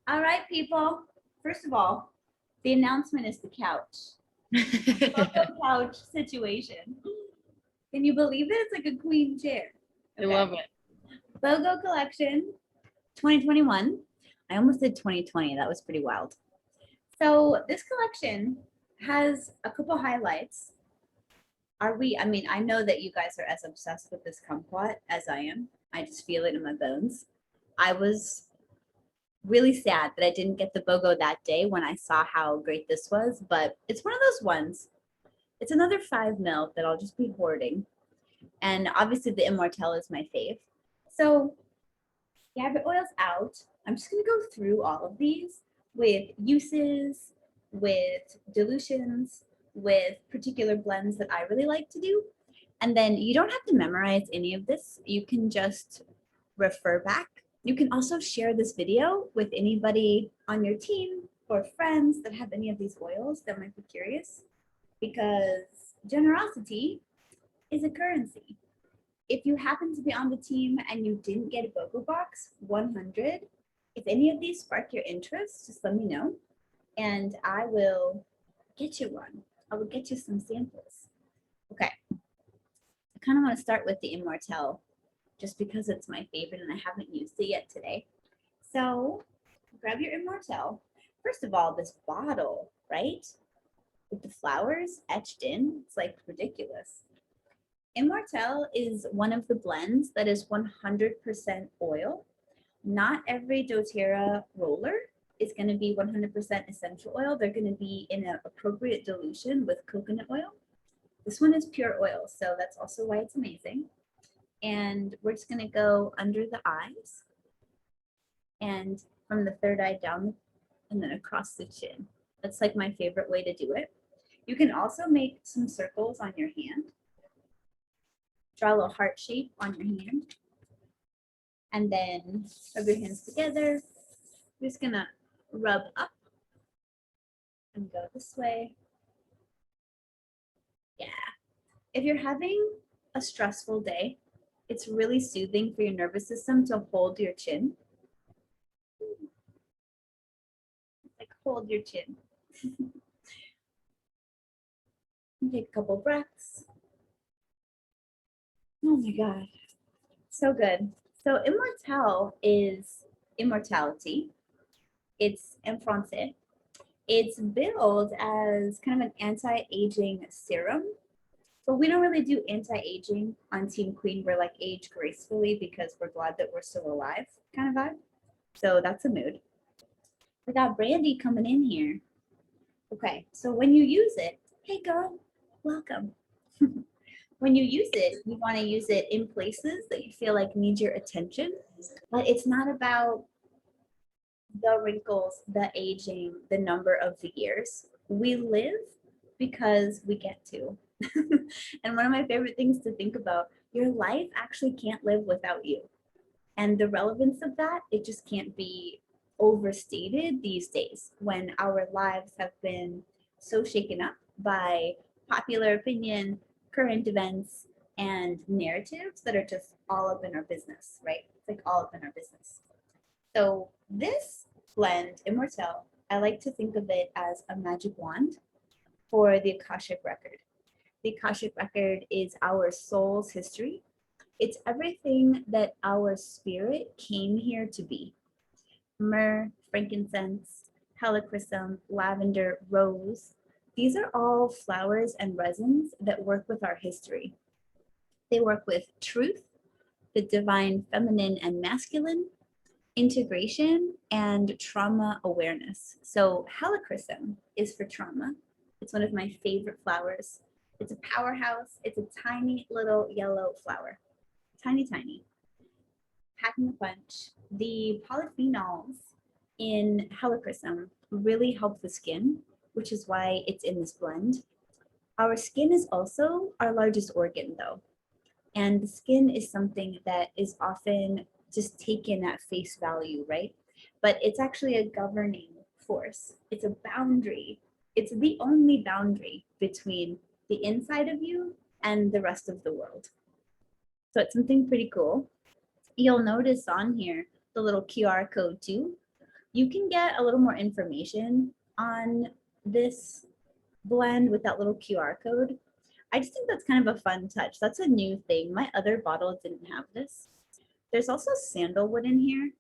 All right, people. First of all, the announcement is the couch. BoGo couch situation. Can you believe it? It's like a queen chair. I love it. BoGo collection 2021. I almost did 2020. That was pretty wild. So this collection has a couple highlights. I mean, I know that you guys are as obsessed with this kumquat as I am. I just feel it in my bones. I was really sad that I didn't get the BoGo that day when I saw how great this was, but it's one of those ones. It's another 5 mil that I'll just be hoarding. And obviously the Immortelle is my fave. So yeah, the oil's out. I'm just gonna go through all of these with uses, with dilutions, with particular blends that I really like to do. And then you don't have to memorize any of this. You can just refer back. You can also share this video with anybody on your team or friends that have any of these oils that might be curious, because generosity is a currency. If you happen to be on the team and you didn't get a BoGo box, 100. If any of these spark your interest, just let me know and I will get you one. I will get you some samples. Okay. I kind of want to start with the Immortelle just because it's my favorite and I haven't used it yet today. So grab your Immortelle. First of all, this bottle, right? With the flowers etched in, it's like ridiculous. Immortelle is one of the blends that is 100% oil. Not every doTERRA roller is going to be 100% essential oil. They're going to be in an appropriate dilution with coconut oil. This one is pure oil, so that's also why it's amazing. And we're just going to go under the eyes and from the third eye down and then across the chin. That's like my favorite way to do it. You can also make some circles on your hand. Draw a little heart shape on your hand. And then rub your hands together. We're just gonna rub up and go this way. Yeah. If you're having a stressful day, it's really soothing for your nervous system to hold your chin. Like hold your chin. Take a couple breaths. Oh my God, so good. So Immortelle is immortality. It's en français. It's billed as kind of an anti-aging serum, but we don't really do anti-aging on Team Queen. We're like age gracefully because we're glad that we're still alive kind of vibe. So that's a mood. We got Brandy coming in here. Okay, so when you use it, hey girl, welcome. When you use it, you want to use it in places that you feel like need your attention, but it's not about the wrinkles, the aging, the number of the years. We live because we get to. And one of my favorite things to think about, your life actually can't live without you. And the relevance of that, it just can't be overstated these days when our lives have been so shaken up by popular opinion, current events, and narratives that are just all up in our business, right? It's like all up in our business. So this blend, Immortelle, I like to think of it as a magic wand for the Akashic record. The Akashic record is our soul's history. It's everything that our spirit came here to be. Myrrh, frankincense, helichrysum, lavender, rose. These are all flowers and resins that work with our history. They work with truth, the divine feminine and masculine, integration, and trauma awareness. So helichrysum is for trauma. It's one of my favorite flowers. It's a powerhouse. It's a tiny little yellow flower. Tiny, tiny. Packing a punch. The polyphenols in helichrysum really help the skin, which is why it's in this blend. Our skin is also our largest organ, though. And the skin is something that is often just taken at face value, right? But it's actually a governing force. It's a boundary. It's the only boundary between the inside of you and the rest of the world. So it's something pretty cool. You'll notice on here the little QR code too. You can get a little more information on this blend with that little QR code. I just think that's kind of a fun touch. That's a new thing. My other bottle didn't have this. There's also sandalwood in here,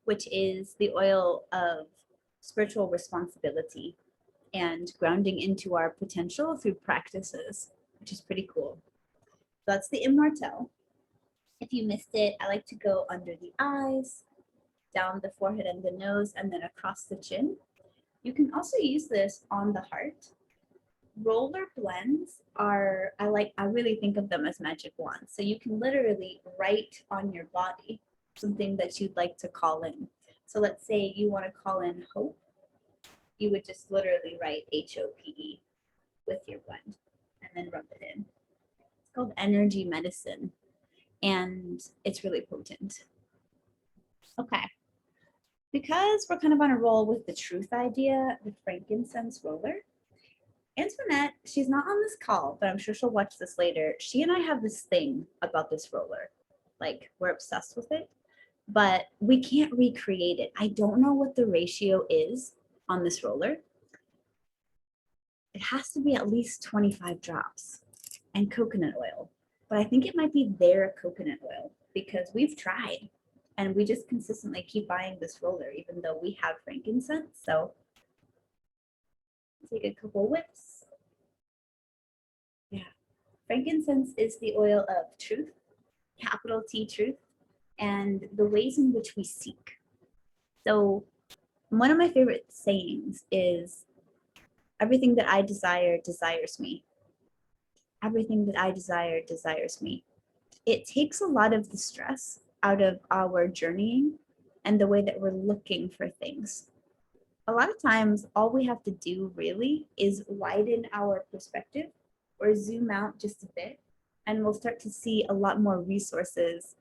which is the oil of spiritual responsibility and grounding into our potential through practices, which is pretty cool. So that's the Immortelle. If you missed it, I like to go under the eyes, down the forehead and the nose, and then across the chin. You can also use this on the heart. Roller blends are, I really think of them as magic wands. So you can literally write on your body something that you'd like to call in. So let's say you want to call in hope. You would just literally write HOPE with your blend and then rub it in. It's called energy medicine and it's really potent. Okay. Because we're kind of on a roll with the truth idea, the frankincense roller, Antoinette, she's not on this call, but I'm sure she'll watch this later. She and I have this thing about this roller. Like, we're obsessed with it, but we can't recreate it. I don't know what the ratio is on this roller. It has to be at least 25 drops and coconut oil, but I think it might be their coconut oil because we've tried and we just consistently keep buying this roller even though we have frankincense. So take a couple whiffs. Yeah, frankincense is the oil of truth, capital T truth, and the ways in which we seek. So one of my favorite sayings is, everything that I desire desires me. Everything that I desire desires me. It takes a lot of the stress out of our journeying and the way that we're looking for things. A lot of times, all we have to do really is widen our perspective or zoom out just a bit, and we'll start to see a lot more resources,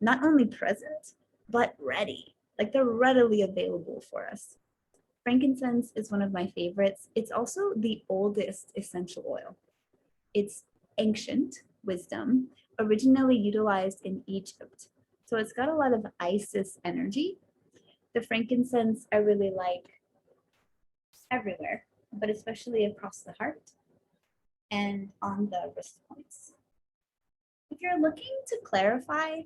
not only present, but ready. Like they're readily available for us. Frankincense is one of my favorites. It's also the oldest essential oil. It's ancient wisdom, originally utilized in Egypt. So it's got a lot of Isis energy. The frankincense I really like everywhere, but especially across the heart and on the wrist points. If you're looking to clarify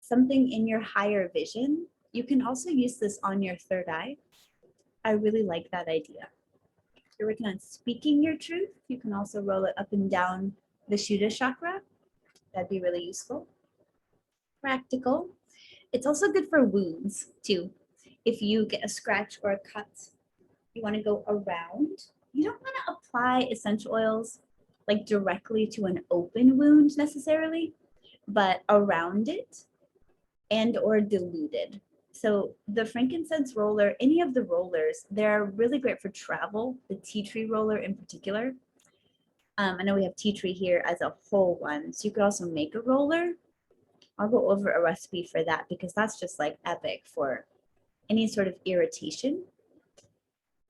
something in your higher vision, you can also use this on your third eye. I really like that idea. If you're working on speaking your truth, you can also roll it up and down the Shuddha chakra. That'd be really useful. Practical. It's also good for wounds too. If you get a scratch or a cut, you want to go around. You don't want to apply essential oils like directly to an open wound necessarily, but around it and or diluted. So the frankincense roller, any of the rollers, they're really great for travel, the tea tree roller in particular. I know we have tea tree here as a whole one, so you could also make a roller. I'll go over a recipe for that because that's just like epic for any sort of irritation.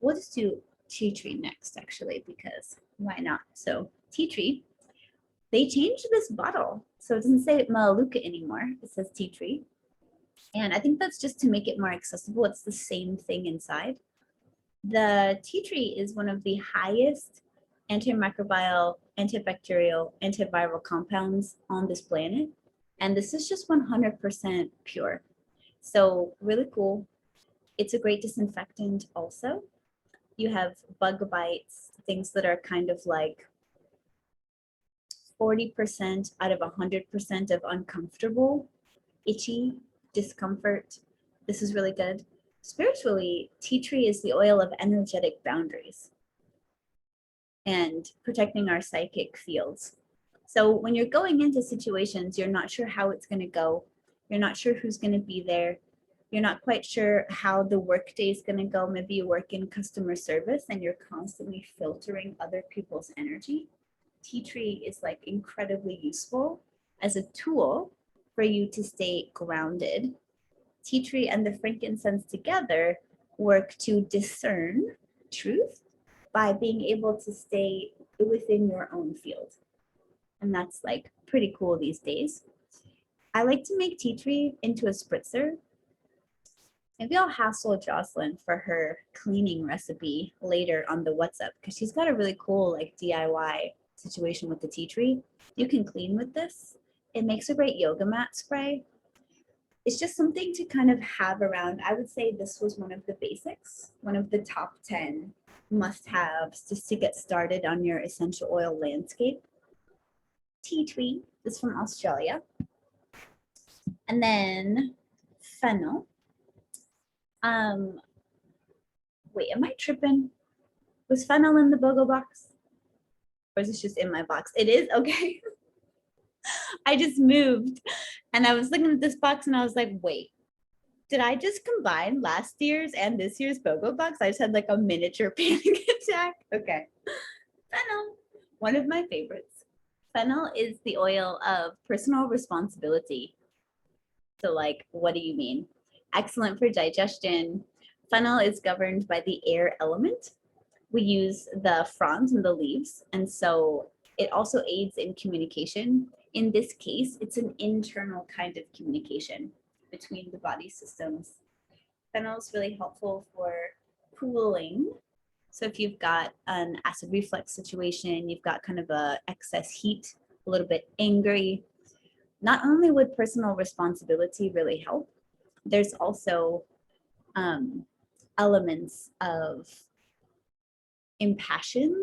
We'll just do tea tree next actually, because why not? So tea tree, they changed this bottle. So it doesn't say Melaleuca anymore, it says tea tree. And I think that's just to make it more accessible. It's the same thing inside. The tea tree is one of the highest antimicrobial, antibacterial, antiviral compounds on this planet. And this is just 100% pure. So really cool. It's a great disinfectant also. You have bug bites, things that are kind of like 40% out of 100% of uncomfortable, itchy, discomfort. This is really good. Spiritually, tea tree is the oil of energetic boundaries and protecting our psychic fields. So when you're going into situations, you're not sure how it's going to go. You're not sure who's going to be there. You're not quite sure how the workday is going to go. Maybe you work in customer service and you're constantly filtering other people's energy. Tea tree is like incredibly useful as a tool for you to stay grounded. Tea tree and the frankincense together work to discern truth by being able to stay within your own field. And that's like pretty cool these days. I like to make tea tree into a spritzer. Maybe I'll hassle Jocelyn for her cleaning recipe later on the WhatsApp because she's got a really cool like DIY situation with the tea tree. You can clean with this. It makes a great yoga mat spray. It's just something to kind of have around. I would say this was one of the basics, one of the top 10 must-haves just to get started on your essential oil landscape. Tea tree is from Australia. And then fennel. Wait, am I tripping? Was fennel in the BoGo box? Or is this just in my box? It is? Okay. I just moved and I was looking at this box and I was like, wait, did I just combine last year's and this year's BoGo box? I just had like a miniature panic attack. Okay. Fennel, one of my favorites. Fennel is the oil of personal responsibility. So like, what do you mean? Excellent for digestion. Fennel is governed by the air element. We use the fronds and the leaves, and so it also aids in communication. In this case, it's an internal kind of communication between the body systems. Fennel is really helpful for cooling. So if you've got an acid reflux situation, you've got kind of a excess heat, a little bit angry, not only would personal responsibility really help, there's also elements of impassioned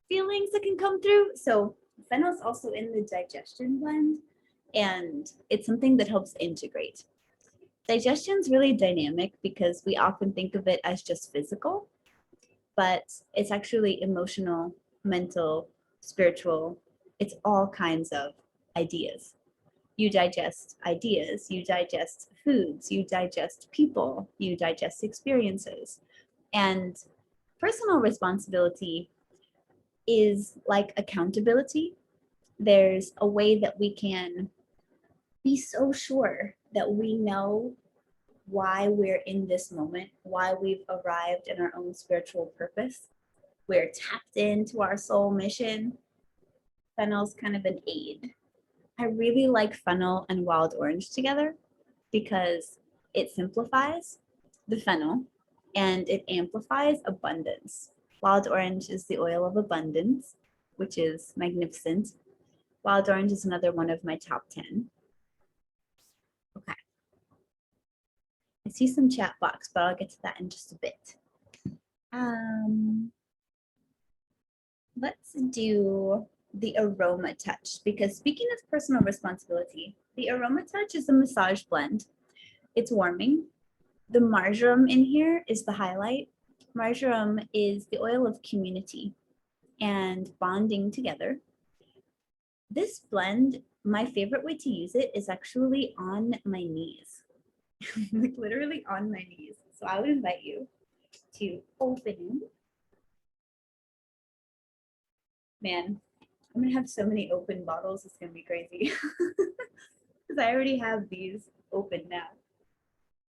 feelings that can come through. So fennel is also in the digestion blend, and it's something that helps integrate. Digestion is really dynamic because we often think of it as just physical, but it's actually emotional, mental, spiritual. It's all kinds of ideas. You digest ideas, you digest foods, you digest people, you digest experiences. And personal responsibility is like accountability. There's a way that we can be so sure that we know why we're in this moment, why we've arrived in our own spiritual purpose. We're tapped into our soul mission. Fennel's kind of an aid. I really like fennel and wild orange together because it simplifies the fennel and it amplifies abundance. Wild orange is the oil of abundance, which is magnificent. Wild orange is another one of my top 10. Okay. I see some chat box, but I'll get to that in just a bit. Let's do the aroma touch, because speaking of personal responsibility, the aroma touch is a massage blend. It's warming. The marjoram in here is the highlight. Marjoram is the oil of community and bonding together. This blend, my favorite way to use it is actually on my knees, like literally on my knees. So I would invite you to open. Man, I'm gonna have so many open bottles, it's gonna be crazy. Because I already have these open now.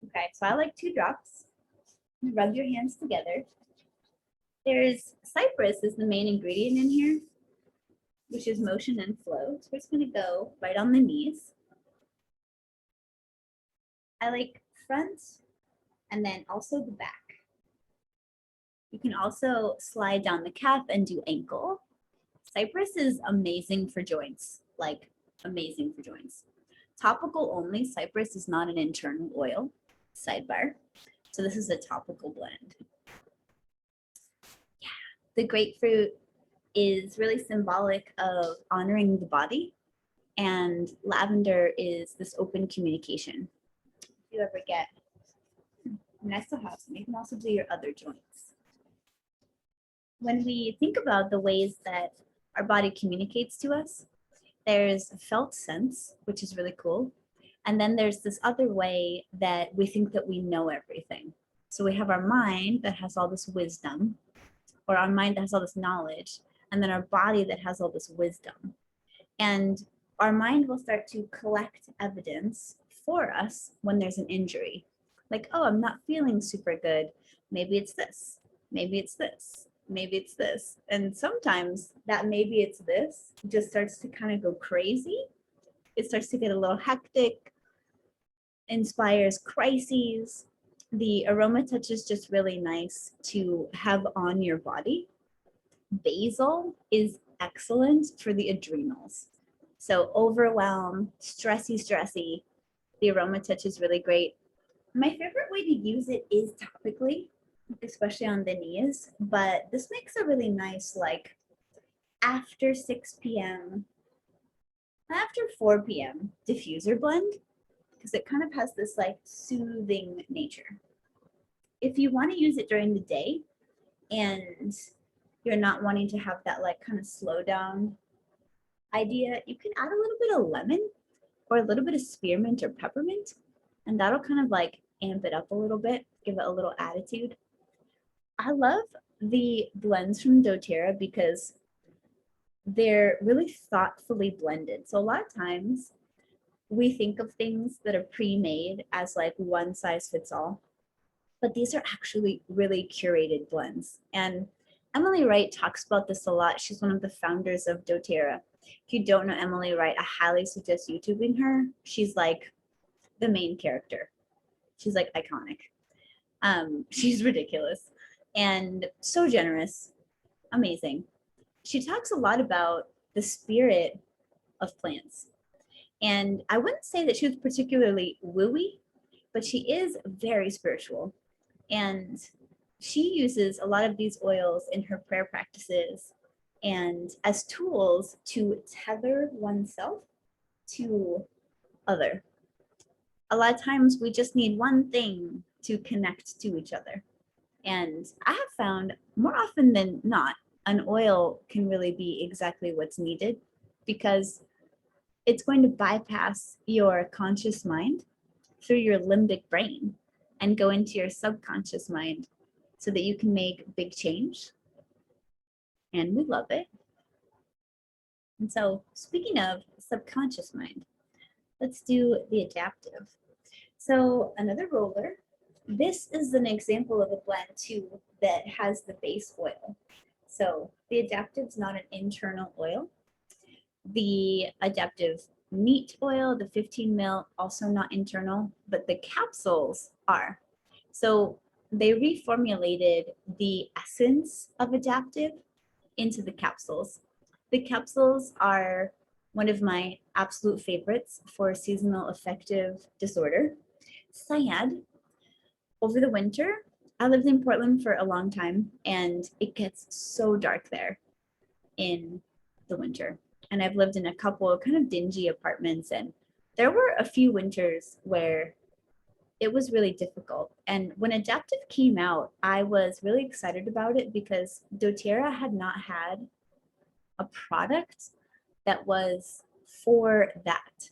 Okay, so I like 2 drops. Rub your hands together. There's cypress is the main ingredient in here, which is motion and flow. So we're just gonna go right on the knees. I like front and then also the back. You can also slide down the calf and do ankle. Cypress is amazing for joints, like amazing for joints. Topical only, cypress is not an internal oil, sidebar. So this is a topical blend. Yeah, the grapefruit is really symbolic of honoring the body, and lavender is this open communication. If you ever get, I mean, I still have some, you can also do your other joints. When we think about the ways that our body communicates to us, there's a felt sense, which is really cool. And then there's this other way that we think that we know everything. So we have our mind that has all this wisdom, or our mind that has all this knowledge, and then our body that has all this wisdom. And our mind will start to collect evidence for us when there's an injury. Like, oh, I'm not feeling super good. Maybe it's this. Maybe it's this. Maybe it's this. And sometimes that maybe it's this just starts to kind of go crazy. It starts to get a little hectic, inspires crises. The aroma touch is just really nice to have on your body. Basil is excellent for the adrenals. So overwhelm, stressy, the aroma touch is really great. My favorite way to use it is topically, especially on the knees, but this makes a really nice like after 6 p.m., after 4 p.m. diffuser blend because it kind of has this like soothing nature. If you want to use it during the day and you're not wanting to have that like kind of slow down idea, you can add a little bit of lemon or a little bit of spearmint or peppermint, and that'll kind of like amp it up a little bit, give it a little attitude. I love the blends from doTERRA because they're really thoughtfully blended. So a lot of times we think of things that are pre-made as like one size fits all, but these are actually really curated blends. And Emily Wright talks about this a lot. She's one of the founders of doTERRA. If you don't know Emily Wright, I highly suggest YouTubing her. She's like the main character. She's like iconic. She's ridiculous and so generous, amazing. She talks a lot about the spirit of plants. And I wouldn't say that she was particularly wooey, but she is very spiritual. And she uses a lot of these oils in her prayer practices and as tools to tether oneself to other. A lot of times we just need one thing to connect to each other. And I have found more often than not, an oil can really be exactly what's needed because it's going to bypass your conscious mind through your limbic brain and go into your subconscious mind so that you can make big change. And we love it. And so, speaking of subconscious mind, let's do the adaptive. So, another roller. This is an example of a blend too that has the base oil. So, the adaptive is not an internal oil. The adaptive neat oil, the 15 mil, also not internal, but the capsules are. So they reformulated the essence of adaptive into the capsules. The capsules are one of my absolute favorites for seasonal affective disorder. SIAD, over the winter, I lived in Portland for a long time and it gets so dark there in the winter. And I've lived in a couple of kind of dingy apartments, and there were a few winters where it was really difficult. And when Adaptive came out, I was really excited about it because doTERRA had not had a product that was for that,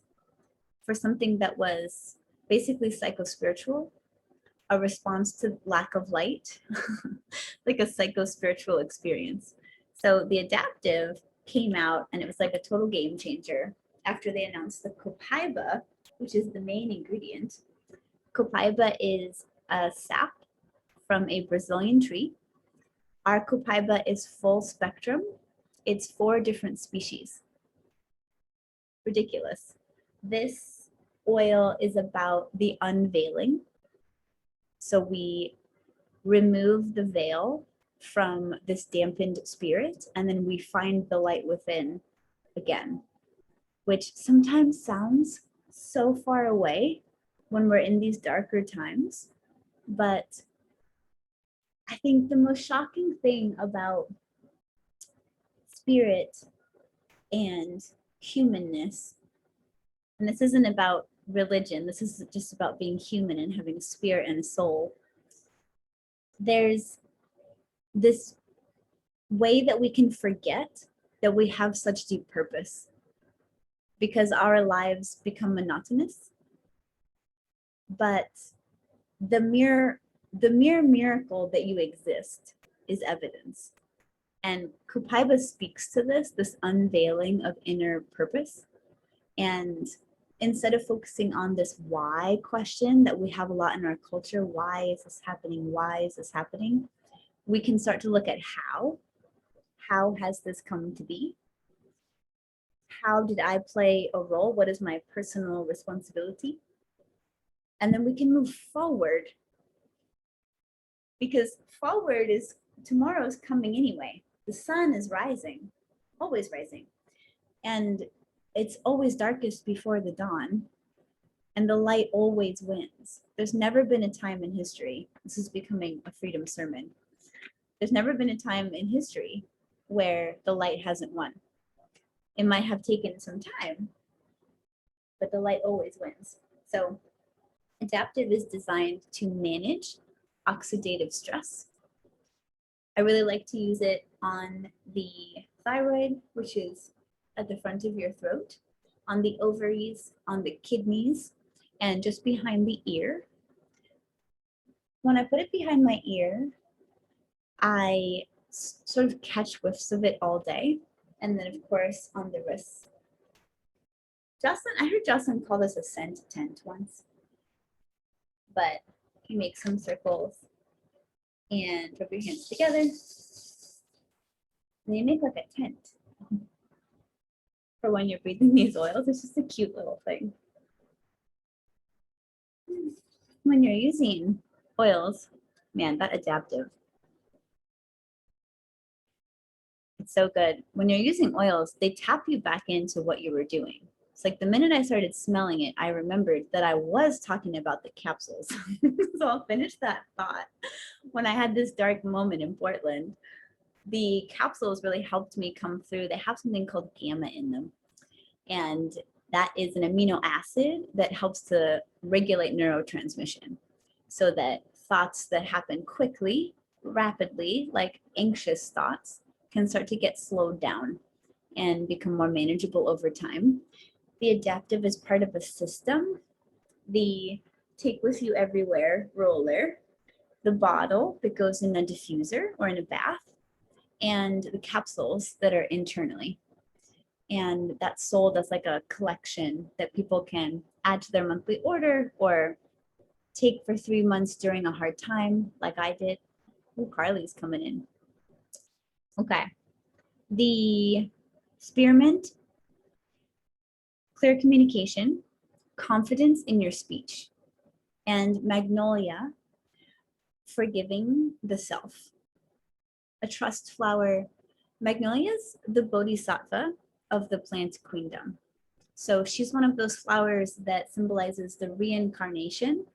for something that was basically psychospiritual, a response to lack of light, like a psychospiritual experience. So the Adaptive came out and it was like a total game changer after they announced the copaiba, which is the main ingredient. Copaiba is a sap from a Brazilian tree. Our copaiba is full spectrum. It's 4 different species. Ridiculous. This oil is about the unveiling. So we remove the veil from this dampened spirit, and then we find the light within again, which sometimes sounds so far away when we're in these darker times. But I think the most shocking thing about spirit and humanness, and this isn't about religion, this is just about being human and having a spirit and a soul. There's this way that we can forget that we have such deep purpose because our lives become monotonous. But the mere miracle that you exist is evidence. And Copaiba speaks to this unveiling of inner purpose. And instead of focusing on this why question that we have a lot in our culture, why is this happening? Why is this happening? We can start to look at how. How has this come to be? How did I play a role? What is my personal responsibility? And then we can move forward because forward is tomorrow's coming anyway. The sun is rising, always rising. And it's always darkest before the dawn, and the light always wins. There's never been a time in history, this is becoming a freedom sermon. There's never been a time in history where the light hasn't won. It might have taken some time, but the light always wins. So adaptive is designed to manage oxidative stress. I really like to use it on the thyroid, which is at the front of your throat, on the ovaries, on the kidneys, and just behind the ear. When I put it behind my ear, I sort of catch whiffs of it all day. And then, of course, on the wrists. I heard Jocelyn call this a scent tent once, but you make some circles and rub your hands together, and you make like a tent for when you're breathing these oils. It's just a cute little thing. When you're using oils, man, that adaptive, it's so good. When you're using oils, they tap you back into what you were doing. It's like the minute I started smelling it, I remembered that I was talking about the capsules. So I'll finish that thought. When I had this dark moment in Portland, the capsules really helped me come through. They have something called gamma in them. And that is an amino acid that helps to regulate neurotransmission so that thoughts that happen quickly, rapidly, like anxious thoughts, can start to get slowed down and become more manageable over time. The adaptive is part of a system. The take with you everywhere roller, the bottle that goes in a diffuser or in a bath, and the capsules that are internally. And that's sold as like a collection that people can add to their monthly order or take for 3 months during a hard time, like I did. Oh, Carly's coming in. Okay. The spearmint, clear communication, confidence in your speech, and magnolia, forgiving the self. A trust flower. Magnolia's the bodhisattva of the plant queendom. So she's one of those flowers that symbolizes the reincarnation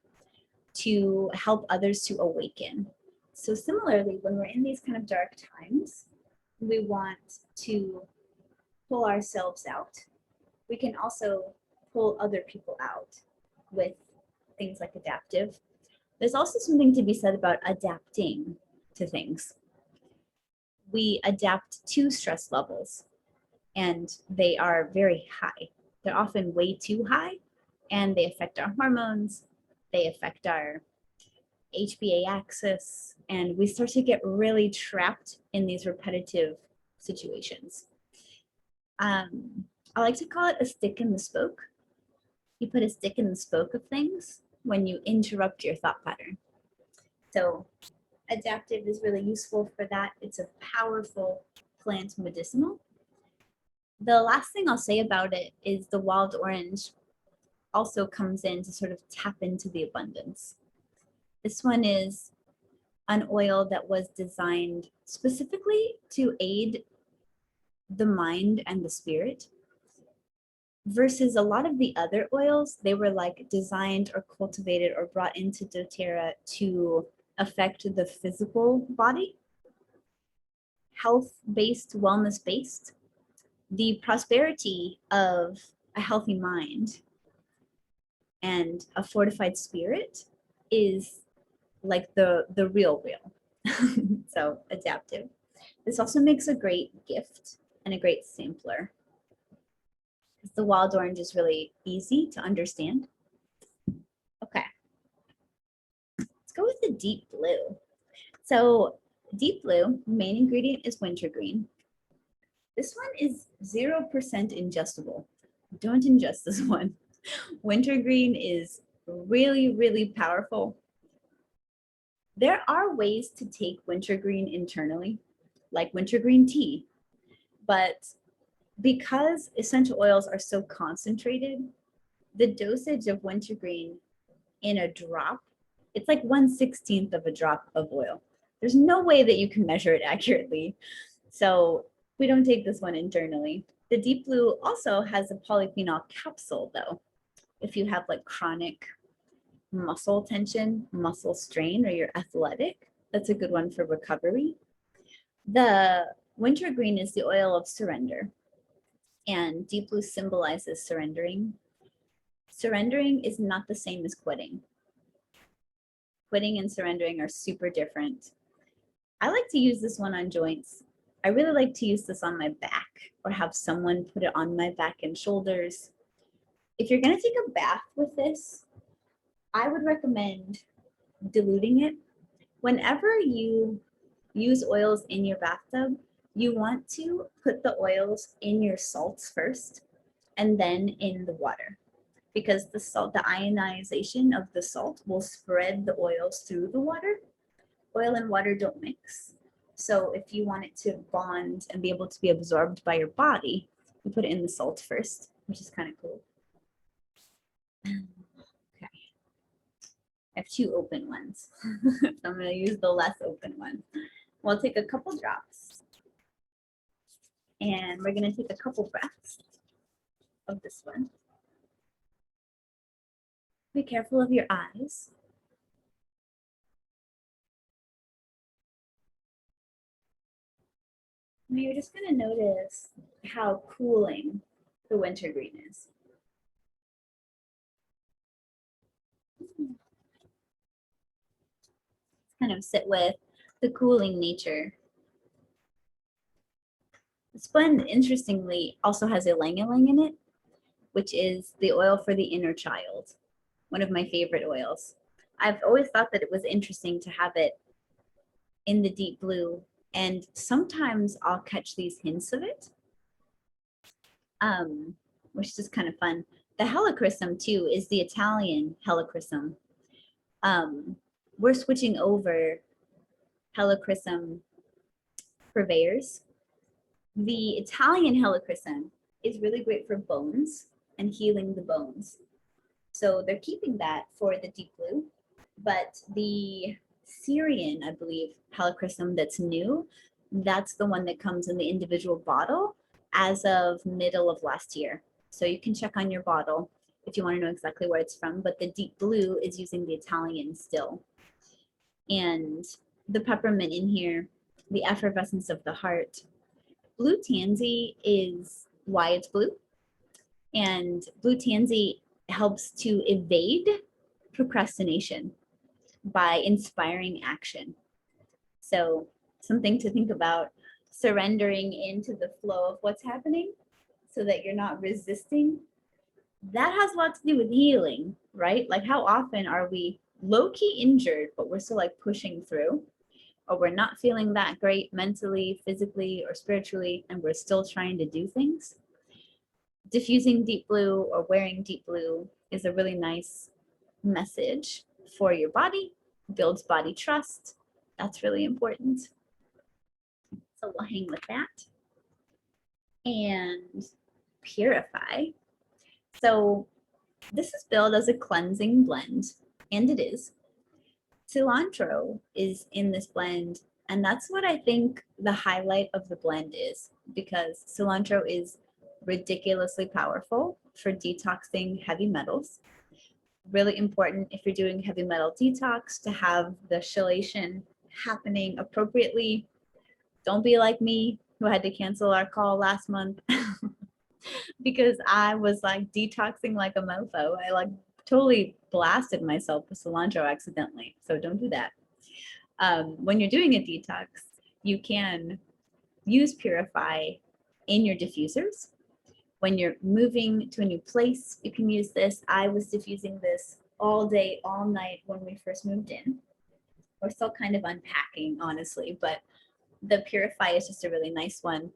to help others to awaken. So similarly, when we're in these kind of dark times, we want to pull ourselves out. We can also pull other people out with things like adaptive. There's also something to be said about adapting to things. We adapt to stress levels, and they are very high. They're often way too high, and they affect our hormones, they affect our HPA axis, and we start to get really trapped in these repetitive situations. I like to call it a stick in the spoke. You put a stick in the spoke of things when you interrupt your thought pattern. So adaptive is really useful for that. It's a powerful plant medicinal. The last thing I'll say about it is the wild orange also comes in to sort of tap into the abundance. This one is an oil that was designed specifically to aid the mind and the spirit, versus a lot of the other oils, they were like designed or cultivated or brought into doTERRA to affect the physical body, health-based, wellness-based. The prosperity of a healthy mind and a fortified spirit is like the real. So adaptive. This also makes a great gift and a great sampler. The wild orange is really easy to understand. Okay, let's go with the deep blue. So deep blue, main ingredient is wintergreen. This one is 0% ingestible. Don't ingest this one. Wintergreen is really, really powerful. There are ways to take wintergreen internally, like wintergreen tea, but because essential oils are so concentrated, the dosage of wintergreen in a drop It's like 1/16 of a drop of oil. There's no way that you can measure it accurately. So we don't take this one internally. The Deep Blue also has a polyphenol capsule though. If you have like chronic muscle tension, muscle strain, or you're athletic, that's a good one for recovery. The wintergreen is the oil of surrender, and Deep Blue symbolizes surrendering. Surrendering is not the same as quitting. Quitting and surrendering are super different. I like to use this one on joints. I really like to use this on my back or have someone put it on my back and shoulders. If you're going to take a bath with this, I would recommend diluting it. Whenever you use oils in your bathtub, you want to put the oils in your salts first and then in the water, because the salt, the ionization of the salt will spread the oils through the water. Oil and water don't mix. So if you want it to bond and be able to be absorbed by your body, you put it in the salt first, which is kind of cool. Okay. I have two open ones. So I'm going to use the less open one. We'll take a couple drops. And we're going to take a couple breaths of this one. Be careful of your eyes. Now you're just going to notice how cooling the wintergreen is. Kind of sit with the cooling nature. This blend, interestingly, also has ylang-ylang in it, which is the oil for the inner child, one of my favorite oils. I've always thought that it was interesting to have it in the Deep Blue, and sometimes I'll catch these hints of it, which is kind of fun. The helichrysum, too, is the Italian helichrysum. We're switching over helichrysum purveyors. The Italian helichrysum is really great for bones and healing the bones. So they're keeping that for the Deep Blue, but the Syrian, I believe, helichrysum that's new, that's the one that comes in the individual bottle as of middle of last year. So you can check on your bottle if you want to know exactly where it's from, but the Deep Blue is using the Italian still. And the peppermint in here, the effervescence of the heart. Blue tansy is why it's blue. And blue tansy helps to evade procrastination by inspiring action. So something to think about, surrendering into the flow of what's happening so that you're not resisting. That has a lot to do with healing, right? Like how often are we low-key injured, but we're still like pushing through, or we're not feeling that great mentally, physically, or spiritually, and we're still trying to do things. Diffusing Deep Blue or wearing Deep Blue is a really nice message for your body, builds body trust. That's really important. So we'll hang with that. And purify. So this is billed as a cleansing blend, and it is. Cilantro is in this blend, and that's what I think the highlight of the blend is, because cilantro is ridiculously powerful for detoxing heavy metals. Really important if you're doing heavy metal detox to have the chelation happening appropriately. Don't be like me who had to cancel our call last month because I was like detoxing like a mofo. I like totally blasted myself with cilantro accidentally. So don't do that. When you're doing a detox, you can use Purify in your diffusers. When you're moving to a new place, you can use this. I was diffusing this all day, all night when we first moved in. We're still kind of unpacking, honestly, but the Purify is just a really nice one.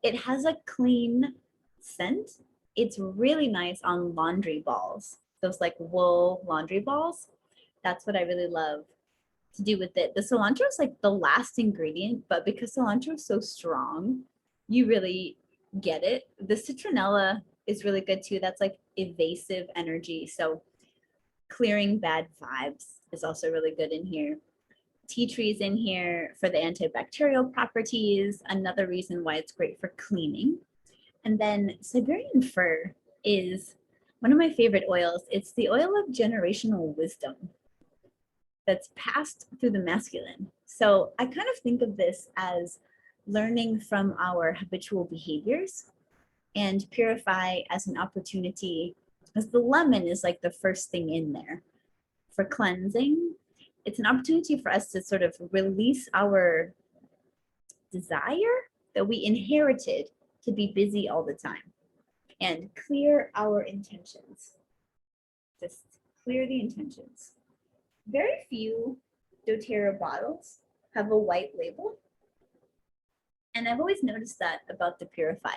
It has a clean scent. It's really nice on laundry balls, those like wool laundry balls. That's what I really love to do with it. The cilantro is like the last ingredient, but because cilantro is so strong, you really get it. The citronella is really good too. That's like evasive energy. So Clearing bad vibes is also really good in here. Tea trees in here for the antibacterial properties, another reason why it's great for cleaning. And then Siberian fir is one of my favorite oils. It's the oil of generational wisdom that's passed through the masculine. So I kind of think of this as learning from our habitual behaviors, and purify as an opportunity, because the lemon is like the first thing in there for cleansing. It's an opportunity for us to sort of release our desire that we inherited to be busy all the time and clear our intentions. Just clear the intentions. Very few doTERRA bottles have a white label. And I've always noticed that about the Purify.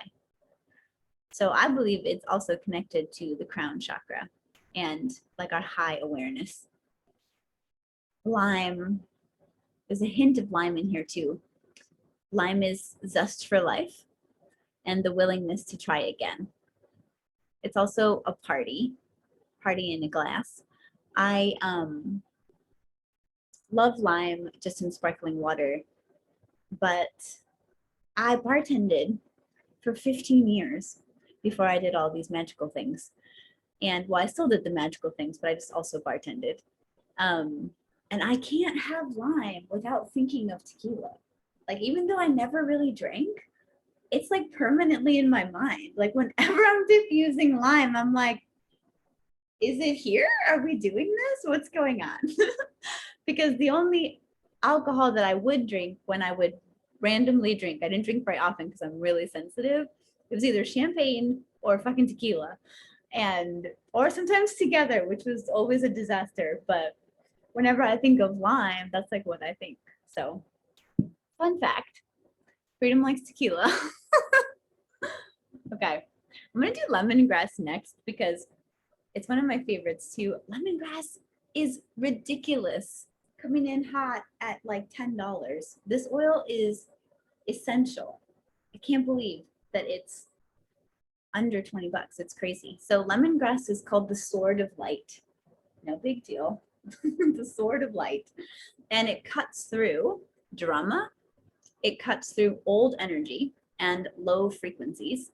So I believe it's also connected to the crown chakra and like our high awareness. Lime, there's a hint of lime in here too. Lime is zest for life and the willingness to try again. It's also a party in a glass. I love lime just in sparkling water, but I bartended for 15 years before I did all these magical things. And well, I still did the magical things, but I just also bartended. And I can't have lime without thinking of tequila. Like, even though I never really drank, it's like permanently in my mind. Like, whenever I'm diffusing lime, I'm like, is it here? Are we doing this? What's going on? Because the only alcohol that I would drink when I would randomly drink, I didn't drink very often because I'm really sensitive. It was either champagne or fucking tequila, and or sometimes together, which was always a disaster. But whenever I think of lime, that's like what I think. So, fun fact, Freedom likes tequila. Okay, I'm gonna do lemongrass next because it's one of my favorites too. Lemongrass is ridiculous, coming in hot at like $10. This oil is essential. I can't believe that it's under 20 bucks. It's crazy. So lemongrass is called the sword of light. No big deal. The sword of light. And it cuts through drama. It cuts through old energy and low frequencies.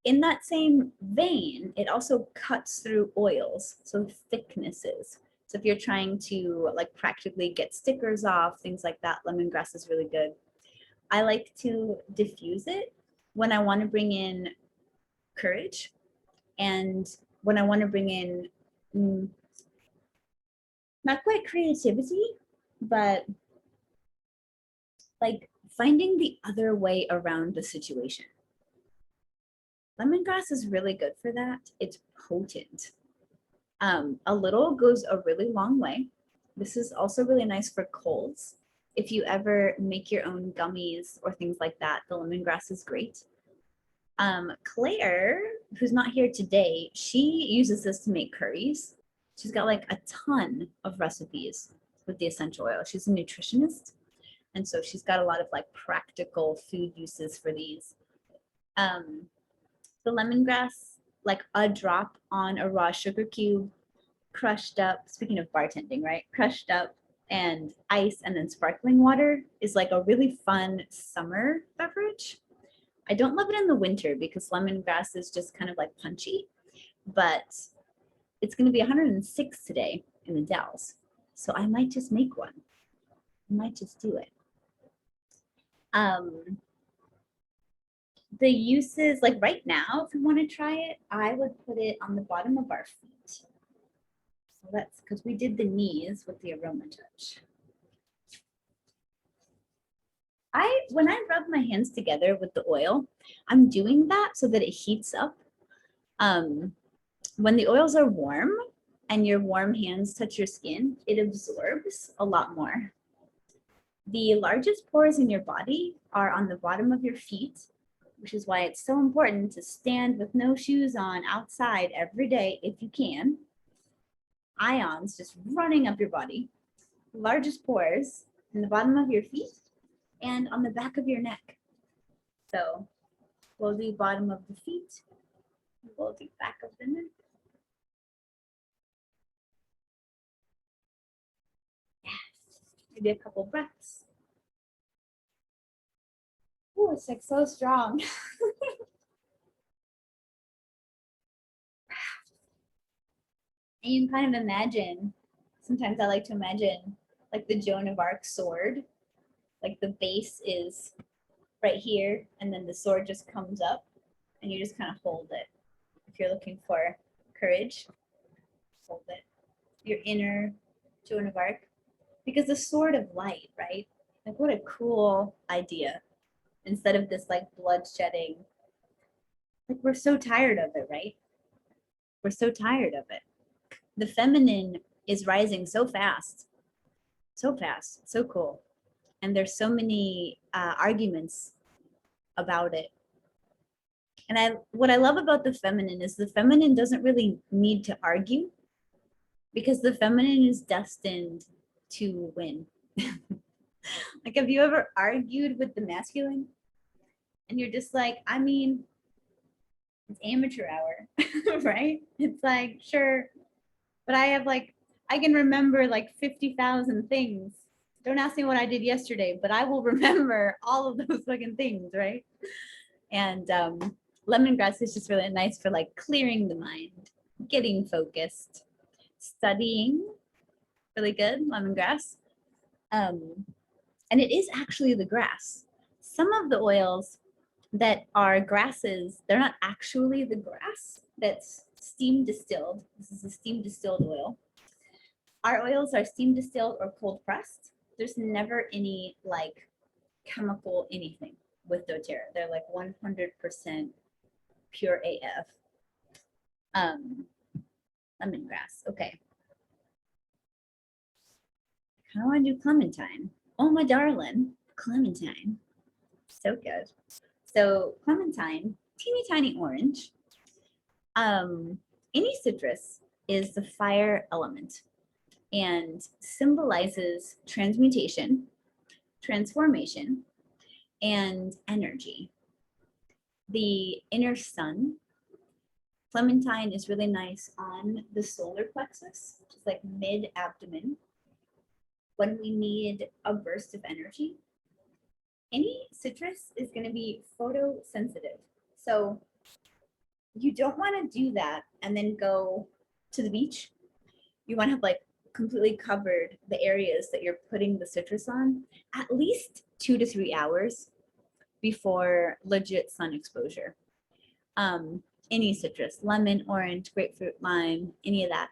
In that same vein, it also cuts through oils, so thicknesses. So if you're trying to like practically get stickers off, things like that, lemongrass is really good. I like to diffuse it when I want to bring in courage and when I want to bring in not quite creativity, but like finding the other way around the situation. Lemongrass is really good for that. It's potent. A little goes a really long way. This is also really nice for colds. If you ever make your own gummies or things like that, the lemongrass is great. Claire, who's not here today, she uses this to make curries. She's got like a ton of recipes with the essential oil. She's a nutritionist, and so she's got a lot of like practical food uses for these. The lemongrass, like a drop on a raw sugar cube, crushed up, speaking of bartending, right? Crushed up and ice and then sparkling water is like a really fun summer beverage. I don't love it in the winter because lemongrass is just kind of like punchy, but it's going to be 106 today in the Dells. So I might just make one. I might just do it. The uses, like right now, if you want to try it, I would put it on the bottom of our feet. So that's because we did the knees with the aroma touch. When I rub my hands together with the oil, I'm doing that so that it heats up. When the oils are warm and your warm hands touch your skin, it absorbs a lot more. The largest pores in your body are on the bottom of your feet, which is why it's so important to stand with no shoes on outside every day if you can. Ions just running up your body. The largest pores in the bottom of your feet and on the back of your neck. So we'll do bottom of the feet, we'll do back of the neck. Maybe a couple breaths. Oh, it's like so strong. And you can kind of imagine, sometimes I like to imagine like the Joan of Arc sword, like the base is right here, and then the sword just comes up, and you just kind of hold it. If you're looking for courage, hold it. Your inner Joan of Arc. Because the sword of light, right? Like, what a cool idea. Instead of this like bloodshedding, like, we're so tired of it, right? We're so tired of it. The feminine is rising so fast, so cool. And there's so many arguments about it. And what I love about the feminine is the feminine doesn't really need to argue because the feminine is destined to win. Like, have you ever argued with the masculine? And you're just like, I mean, it's amateur hour, right? It's like, sure, but I can remember like 50,000 things. Don't ask me what I did yesterday, but I will remember all of those fucking things, right? And lemongrass is just really nice for like clearing the mind, getting focused, studying, really good, lemongrass. And it is actually the grass. Some of the oils that are grasses, they're not actually the grass that's steam distilled. This is a steam distilled oil. Our oils are steam distilled or cold pressed. There's never any like chemical anything with doTERRA. They're like 100% pure AF. Lemongrass. Okay. How do I do clementine? Oh, my darling, clementine. So good. So clementine, teeny tiny orange. Any citrus is the fire element and symbolizes transmutation, transformation, and energy. The inner sun, clementine is really nice on the solar plexus, just like mid abdomen, when we need a burst of energy. Any citrus is going to be photosensitive. So you don't want to do that and then go to the beach. You want to have like completely covered the areas that you're putting the citrus on at least 2 to 3 hours before legit sun exposure. Any citrus, lemon, orange, grapefruit, lime, any of that.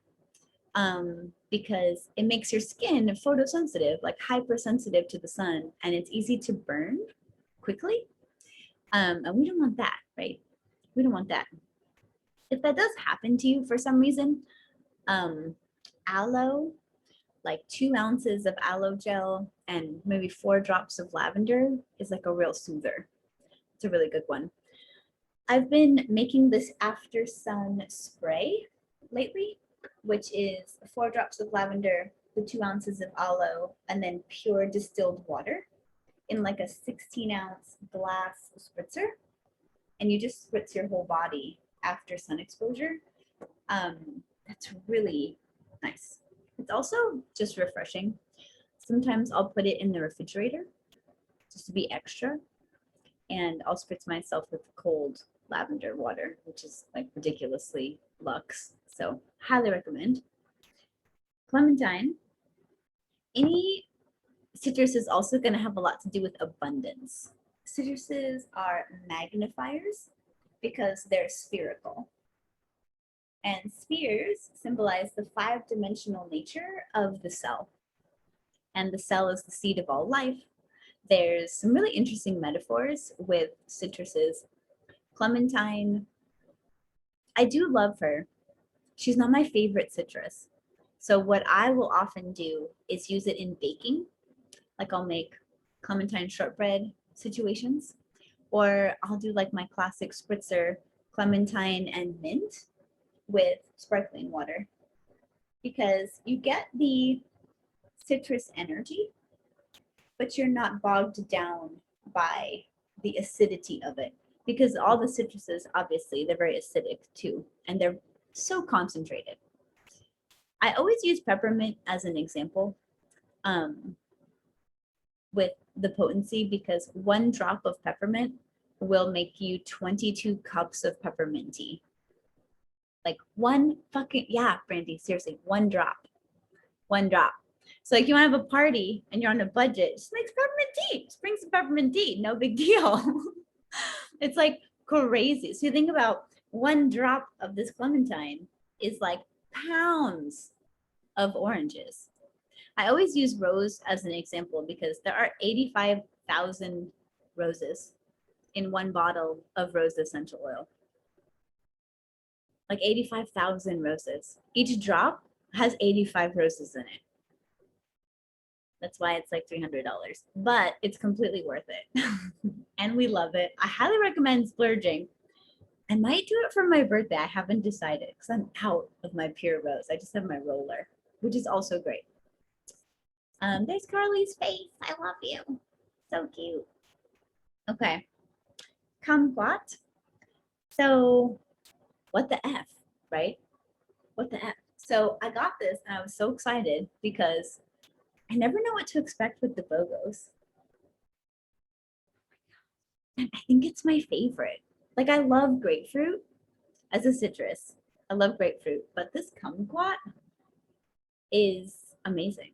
Because it makes your skin photosensitive, like hypersensitive to the sun, and it's easy to burn quickly. And we don't want that, right? We don't want that. If that does happen to you for some reason, aloe, like 2 ounces of aloe gel and maybe 4 drops of lavender is like a real soother. It's a really good one. I've been making this after sun spray lately, which is 4 drops of lavender, the 2 ounces of aloe, and then pure distilled water in like a 16-ounce glass spritzer. And you just spritz your whole body after sun exposure. That's really nice. It's also just refreshing. Sometimes I'll put it in the refrigerator just to be extra, and I'll spritz myself with cold lavender water, which is like ridiculously luxe. So highly recommend. Clementine. Any citrus is also going to have a lot to do with abundance. Citruses are magnifiers because they're spherical. And spheres symbolize the 5-dimensional nature of the cell. And the cell is the seed of all life. There's some really interesting metaphors with citruses. Clementine, I do love her. She's not my favorite citrus. So what I will often do is use it in baking. Like, I'll make clementine shortbread situations, or I'll do like my classic spritzer, clementine and mint with sparkling water, because you get the citrus energy, but you're not bogged down by the acidity of it, because all the citruses, obviously, they're very acidic too, and they're so concentrated. I always use peppermint as an example. with the potency because 1 drop of peppermint will make you 22 cups of peppermint tea. Like yeah, Brandy, seriously, 1 drop. 1 drop. So like you want to have a party and you're on a budget, just make peppermint tea. Just bring some peppermint tea. No big deal. It's like crazy. So you think about 1 drop of this clementine is like pounds of oranges. I always use rose as an example because there are 85,000 roses in 1 bottle of rose essential oil. Like 85,000 roses. Each drop has 85 roses in it. That's why it's like $300, but it's completely worth it. And we love it. I highly recommend splurging. I might do it for my birthday. I haven't decided because I'm out of my pure rose. I just have my roller, which is also great. There's Carly's face. I love you. So cute. Okay. Kumquat. So what the F, right? What the F? So I got this and I was so excited because I never know what to expect with the BoGos. And I think it's my favorite. Like I love grapefruit as a citrus. I love grapefruit, but this kumquat is amazing.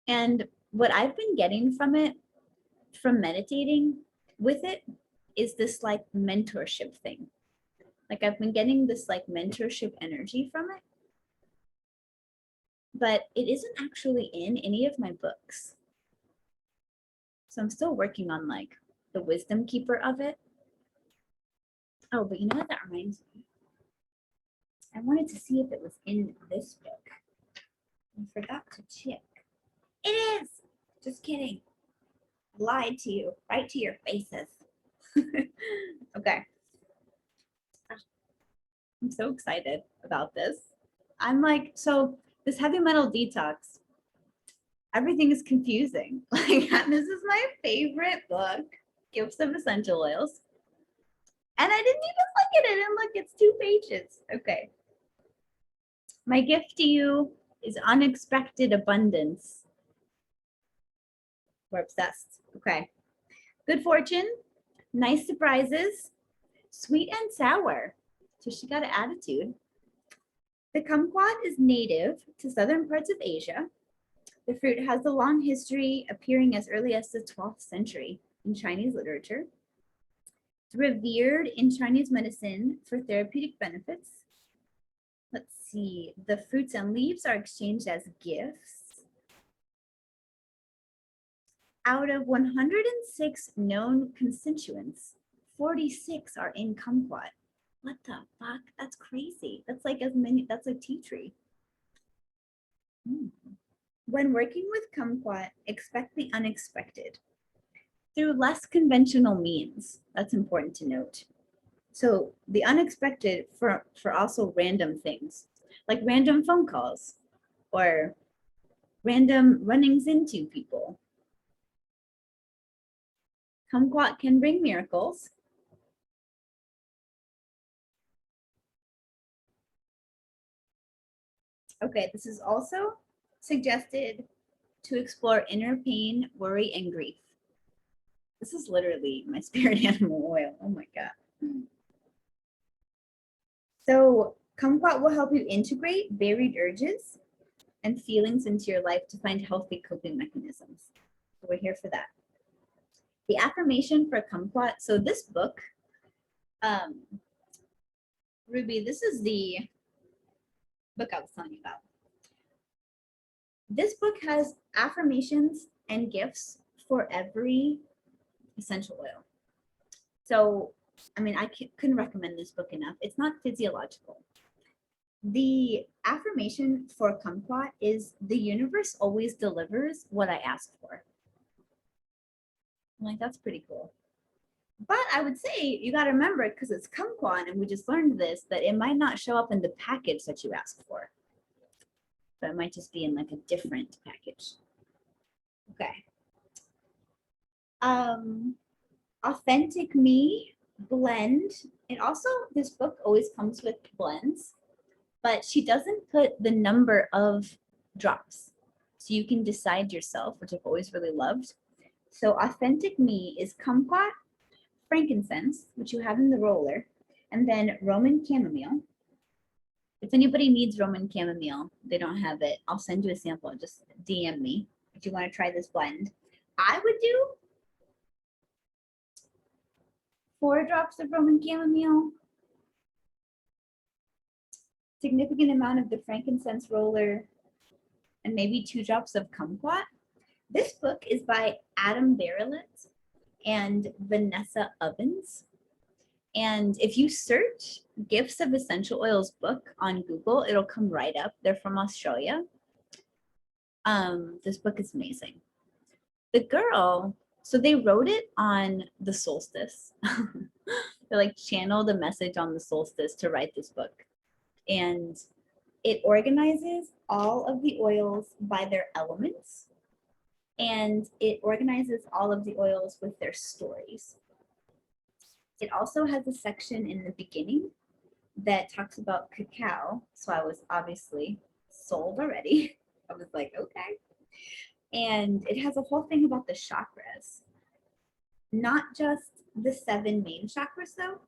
And what I've been getting from it, from meditating with it, is this like mentorship thing. Like I've been getting this like mentorship energy from it, but it isn't actually in any of my books. So I'm still working on like the wisdom keeper of it. Oh, but you know what that reminds me? I wanted to see if it was in this book. I forgot to check. It is. Just kidding. Lied to you, right to your faces. Okay. I'm so excited about this. I'm like, so this heavy metal detox, everything is confusing. Like, this is my favorite book, Gifts of Essential Oils. And I didn't even look at it. And look, it's 2 pages. Okay. My gift to you is unexpected abundance. We're obsessed. Okay. Good fortune, nice surprises, sweet and sour. So she got an attitude. The kumquat is native to southern parts of Asia. The fruit has a long history, appearing as early as the 12th century in Chinese literature. It's revered in Chinese medicine for therapeutic benefits. Let's see, the fruits and leaves are exchanged as gifts. Out of 106 known constituents, 46 are in kumquat. What the fuck? That's crazy. That's like as many, that's like tea tree. When working with kumquat, expect the unexpected through less conventional means. That's important to note. So the unexpected for also random things, like random phone calls or random runnings into people. Kumquat can bring miracles. Okay, this is also suggested to explore inner pain, worry, and grief. This is literally my spirit animal oil. Oh my God. So kumquat will help you integrate buried urges and feelings into your life to find healthy coping mechanisms. So we're here for that. The affirmation for kumquat. So this book, Ruby, this is the book I was telling you about. This book has affirmations and gifts for every essential oil. So, I mean, I couldn't recommend this book enough. It's not physiological. The affirmation for kumquat is the universe always delivers what I ask for. I'm like, that's pretty cool. But I would say you got to remember, because it's kumquat, and we just learned this, that it might not show up in the package that you asked for. But it might just be in like a different package. Okay. Authentic Me blend. And also, this book always comes with blends, but she doesn't put the number of drops. so you can decide yourself, which I've always really loved. So authentic me is kumquat, frankincense, which you have in the roller, and then Roman chamomile. If anybody needs Roman chamomile, they don't have it, I'll send you a sample. Just DM me if you want to try this blend. I would do 4 drops of Roman chamomile, significant amount of the frankincense roller, and maybe 2 drops of kumquat. This book is by Adam Bareillet and Vanessa Ovens. And if you search Gifts of Essential Oils book on Google, it'll come right up. They're from Australia. This book is amazing. The girl, so they wrote it on the solstice. They like channeled a message on the solstice to write this book. And it organizes all of the oils by their elements. And it organizes all of the oils with their stories. It also has a section in the beginning that talks about cacao. So I was obviously sold already. I was like, okay. And it has a whole thing about the chakras. Not just the 7 main chakras though.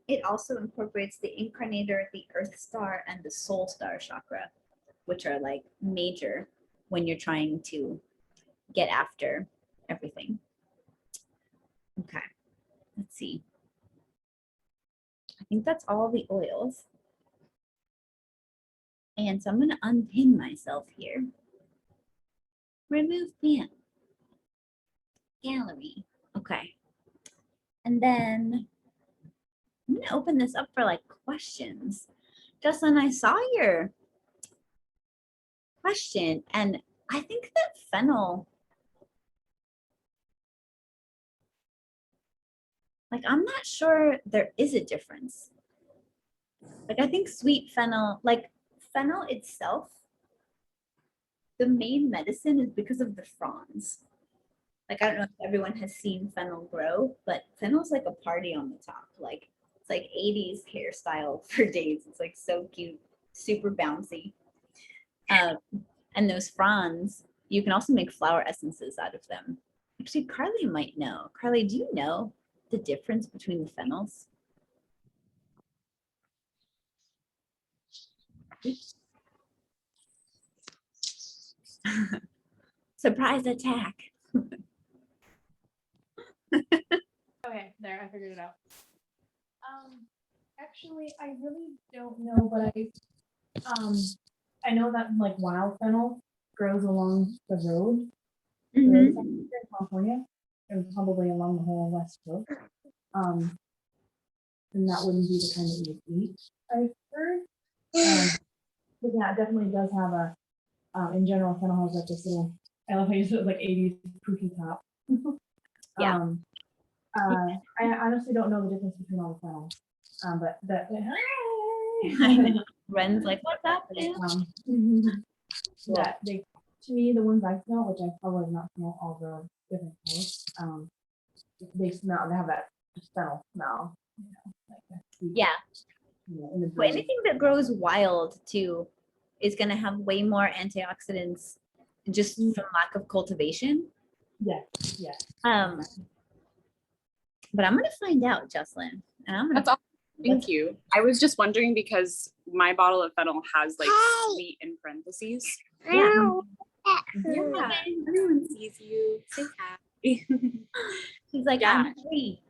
It also incorporates the incarnator, the earth star, and the soul star chakra, which are like major when you're trying to get after everything. Okay, let's see. I think that's all the oils. And so I'm going to unpin myself here. Remove pin. Gallery. Okay. And then I'm going to open this up for like questions. Justin, I saw your question, and I think that fennel, like, I'm not sure there is a difference. Like, I think sweet fennel, like fennel itself, the main medicine is because of the fronds. Like, I don't know if everyone has seen fennel grow, but fennel's like a party on the top. Like, it's like 80s hairstyle for days. It's like so cute, super bouncy. And those fronds, you can also make flower essences out of them. Actually, Carly might know. Carly, do you know the difference between the fennels? Surprise attack. Okay, there, I figured it out. Actually, I really don't know, but I know that like wild fennel grows along the road, Mhm. in California, and probably along the whole West Coast. And that wouldn't be the kind that you would eat, I heard. But yeah, it definitely does have a, in general, fennel has like this little, I love how you said it, like 80s poofy top. Yeah. I honestly don't know the difference between all the fennels. But that, Ren's like, what's up? that they, to me, the ones I smell, which I probably not smell all the different types, they smell, they have that fennel smell. You know, like that sweet, Yeah. you know, in the But breeze. anything that grows wild too is going to have way more antioxidants just from lack of cultivation. Yeah, yeah. But I'm going to find out, Jocelyn. And I'm going That's awesome. Thank you. I was just wondering because my bottle of fennel has like sweet in parentheses. Yeah. Yeah. Everyone sees you. Say hi. She's like, Yeah. I'm free.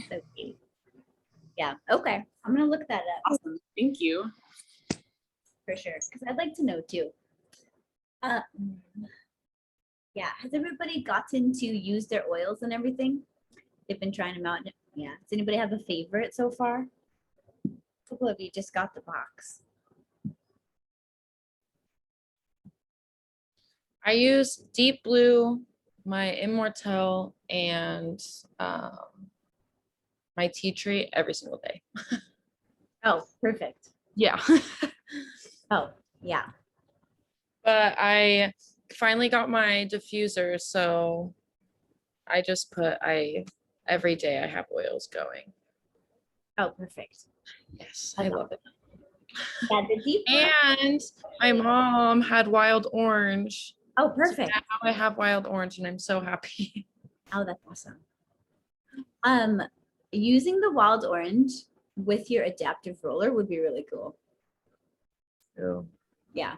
So cute. Yeah. Okay. I'm going to look that up Awesome. Thank you. for sure. Because I'd like to know too. Yeah. Has everybody gotten to use their oils and everything? They've been trying them out. Yeah. Does anybody have a favorite so far? A couple of you just got the box. I use Deep Blue, my Immortelle, and my tea tree every single day. Oh, perfect. Yeah. Oh, yeah. But I finally got my diffuser, so I just every day I have oils going. Oh, perfect. Yes, I love it. Yeah, the deep And my mom had wild orange Oh, So perfect. now I have wild orange and I'm so happy. Oh, that's awesome. Using the wild orange with your adaptive roller would be really cool. So Yeah,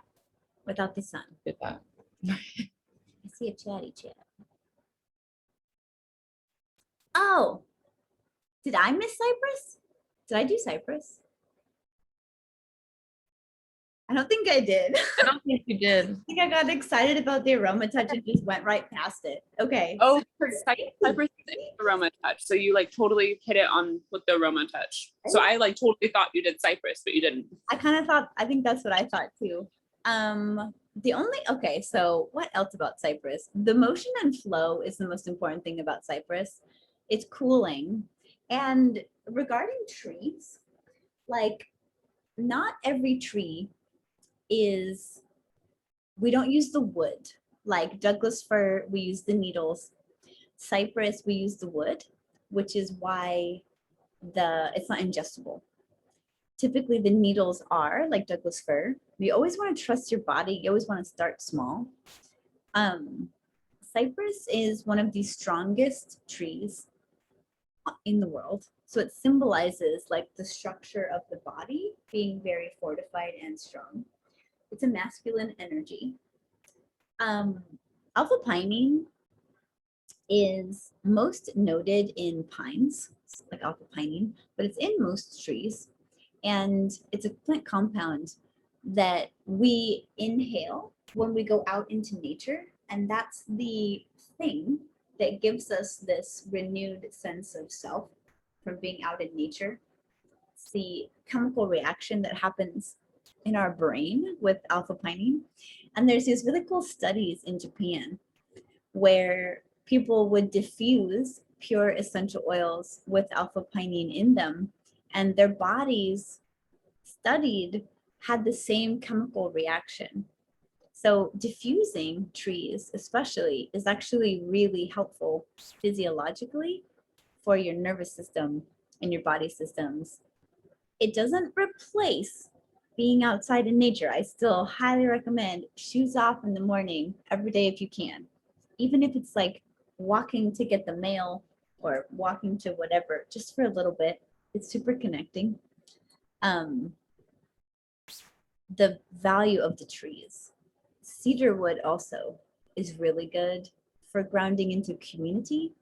without the sun. did that. I see a chatty chat. Oh, did I miss Cypress? Did I do Cypress? I don't think I did. I don't think you did. I think I got excited about the aroma touch and just went right past it. Okay. Oh, Thank you. Cypress is aroma touch. So you like totally hit it on with the aroma touch. So I like totally thought you did Cypress, but you didn't. I kind of thought, I think that's what I thought too. Okay, so what else about Cypress? The motion and flow is the most important thing about Cypress. It's cooling. And regarding trees, like not every tree is, we don't use the wood. Like Douglas fir, we use the needles. Cypress, we use the wood, which is why it's not ingestible. Typically the needles are like Douglas fir. You always want to trust your body. You always want to start small. Cypress is one of the strongest trees in the world. So it symbolizes like the structure of the body being very fortified and strong. It's a masculine energy. Alpha pinene is most noted in pines, like alpha pinene, but it's in most trees. And it's a plant compound that we inhale when we go out into nature. And that's the thing that gives us this renewed sense of self from being out in nature. It's the chemical reaction that happens in our brain with alpha pinene. And there's these really cool studies in Japan where people would diffuse pure essential oils with alpha pinene in them, and their bodies studied had the same chemical reaction. So diffusing trees especially is actually really helpful physiologically for your nervous system and your body systems. It doesn't replace being outside in nature. I still highly recommend shoes off in the morning every day if you can. Even if it's like walking to get the mail or walking to whatever, just for a little bit. It's super connecting. The value of the trees. Cedar wood also is really good for grounding into community.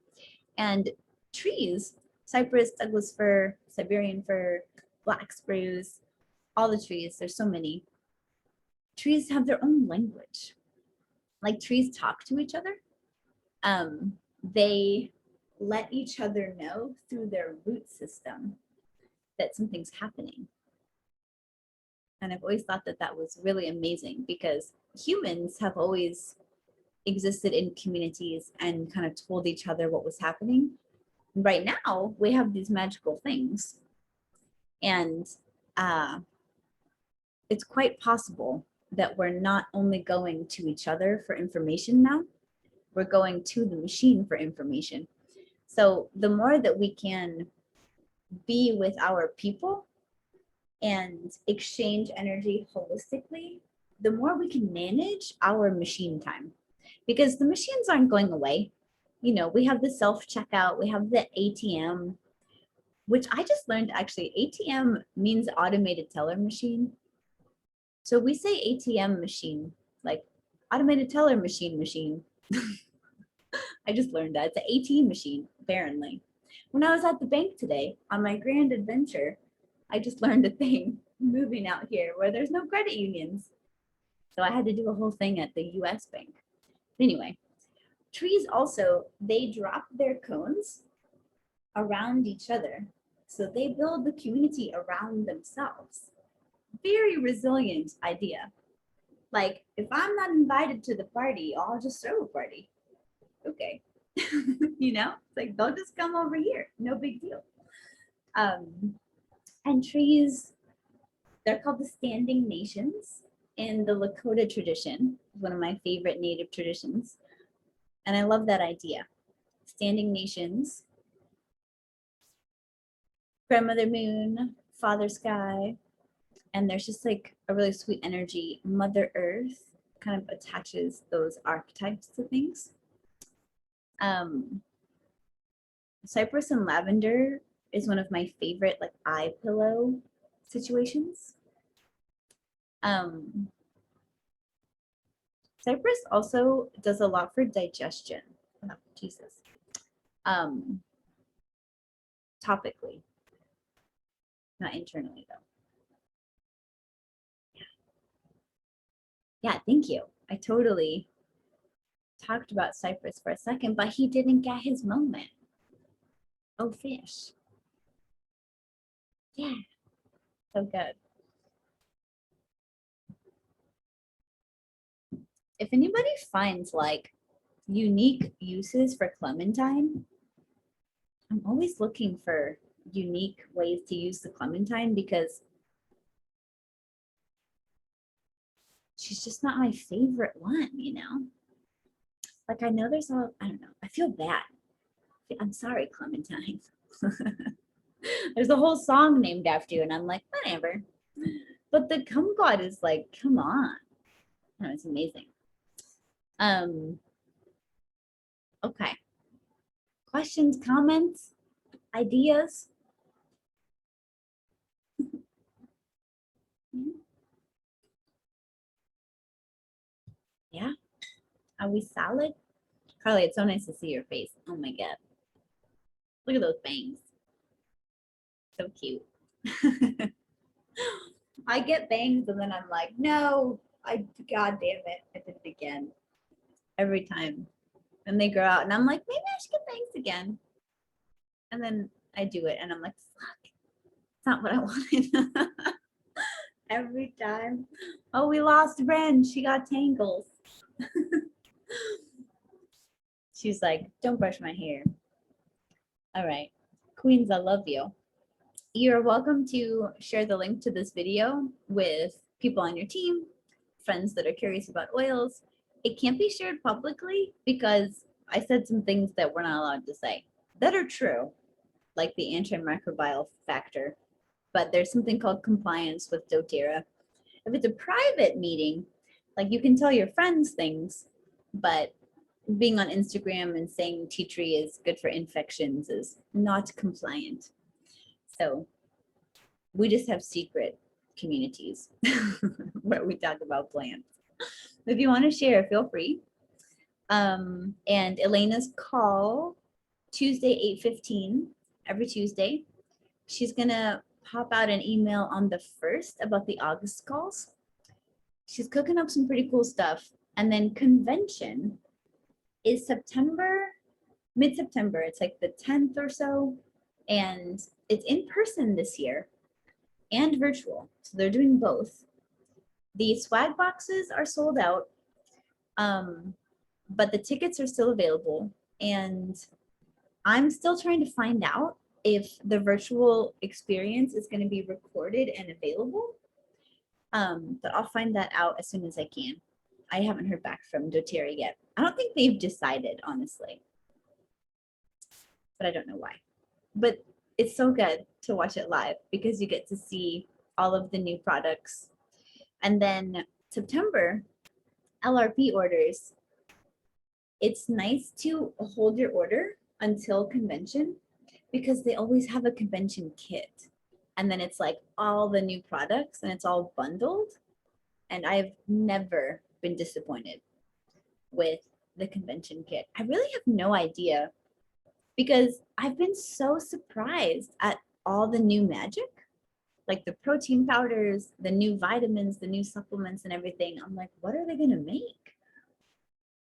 And trees, cypress, Douglas fir, Siberian fir, black spruce, all the trees, there's so many. Trees have their own language. Like trees talk to each other. They let each other know through their root system that something's happening. And I've always thought that that was really amazing because humans have always existed in communities and kind of told each other what was happening. Right now, we have these magical things. And it's quite possible that we're not only going to each other for information now, we're going to the machine for information. So the more that we can be with our people and exchange energy holistically, the more we can manage our machine time, because the machines aren't going away. You know, we have the self checkout, we have the ATM, which I just learned actually ATM means automated teller machine. So we say ATM machine, like automated teller machine. I just learned that it's an ATM machine, apparently. When I was at the bank today on my grand adventure, I just learned a thing moving out here where there's no credit unions. So I had to do a whole thing at the US bank. Anyway, trees also, they drop their cones around each other. So they build the community around themselves. Very resilient idea. Like, if I'm not invited to the party, I'll just throw a party. Okay. You know, it's like they'll just come over here. No big deal. And trees, they're called the standing nations in the Lakota tradition, one of my favorite native traditions. And I love that idea. Standing nations, grandmother moon, father sky, and there's just like a really sweet energy. Mother earth kind of attaches those archetypes to things. Cypress and lavender is one of my favorite like eye pillow situations. Cypress also does a lot for digestion. Oh, Jesus. Topically, not internally though. Yeah, thank you. I totally talked about Cypress for a second, but he didn't get his moment. Oh, fish. Yeah, so good. If anybody finds like unique uses for clementine, I'm always looking for unique ways to use the clementine because she's just not my favorite one, you know? Like I know there's all, I don't know, I feel bad. I'm sorry, Clementine. There's a whole song named after you, and I'm like, whatever. But the kumquat is like, come on. No, it's amazing. Okay. Questions, comments, ideas? Yeah. Are we solid? Carly, it's so nice to see your face. Oh my God. Look at those bangs. So cute. I get bangs and then I'm like, no, God damn it. I did it again. Every time. And they grow out and I'm like, maybe I should get bangs again. And then I do it and I'm like, fuck, it's not what I wanted. Every time. Oh, we lost Ren. She got tangles. She's like, don't brush my hair. All right. Queens, I love you. You're welcome to share the link to this video with people on your team, friends that are curious about oils. It can't be shared publicly because I said some things that we're not allowed to say that are true, like the antimicrobial factor. But there's something called compliance with doTERRA. If it's a private meeting, like you can tell your friends things, but being on Instagram and saying tea tree is good for infections is not compliant. So we just have secret communities where we talk about plants. If you want to share, feel free. And Elena's call Tuesday, 8:15, every Tuesday. She's gonna pop out an email on the 1st about the August calls. She's cooking up some pretty cool stuff. And then convention is September, mid-September. It's like the 10th or so. And it's in person this year and virtual. So they're doing both. The swag boxes are sold out, but the tickets are still available. And I'm still trying to find out if the virtual experience is going to be recorded and available. But I'll find that out as soon as I can. I haven't heard back from doTERRA yet. I don't think they've decided, honestly. But I don't know why. But it's so good to watch it live because you get to see all of the new products. And then September, LRP orders. It's nice to hold your order until convention because they always have a convention kit. And then it's like all the new products and it's all bundled. And I've never been disappointed with the convention kit. I really have no idea because I've been so surprised at all the new magic, like the protein powders, the new vitamins, the new supplements and everything. I'm like, what are they gonna make?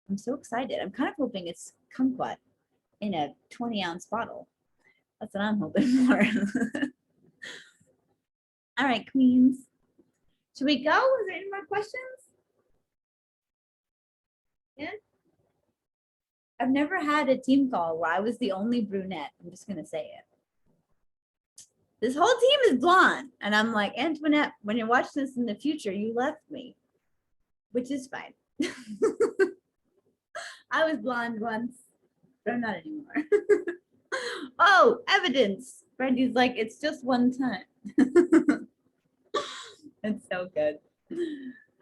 I'm so excited. I'm kind of hoping it's kumquat in a 20-ounce bottle. That's what I'm hoping for. All right, queens. Should we go? Is there any more questions? Yeah. I've never had a team call where I was the only brunette. I'm just gonna say it. This whole team is blonde. And I'm like, Antoinette, when you're watching this in the future, you left me, which is fine. I was blonde once, but I'm not anymore. Oh, evidence. Brandy's like, it's just one time. It's so good.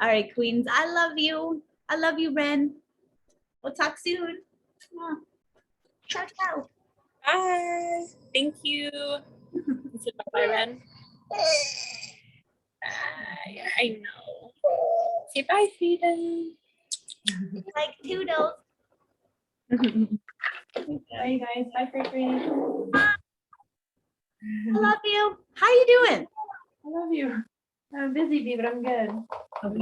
All right, queens. I love you. I love you, Ren. We'll talk soon. Mwah. Ciao, ciao. Bye. Thank you. Bye, Ren. Bye. I know. Say bye, Freedom. Like toodles. Bye, you guys. Bye, Free Free. I love you. How you doing? I love you. I'm busy, bee, but I'm good. Okay.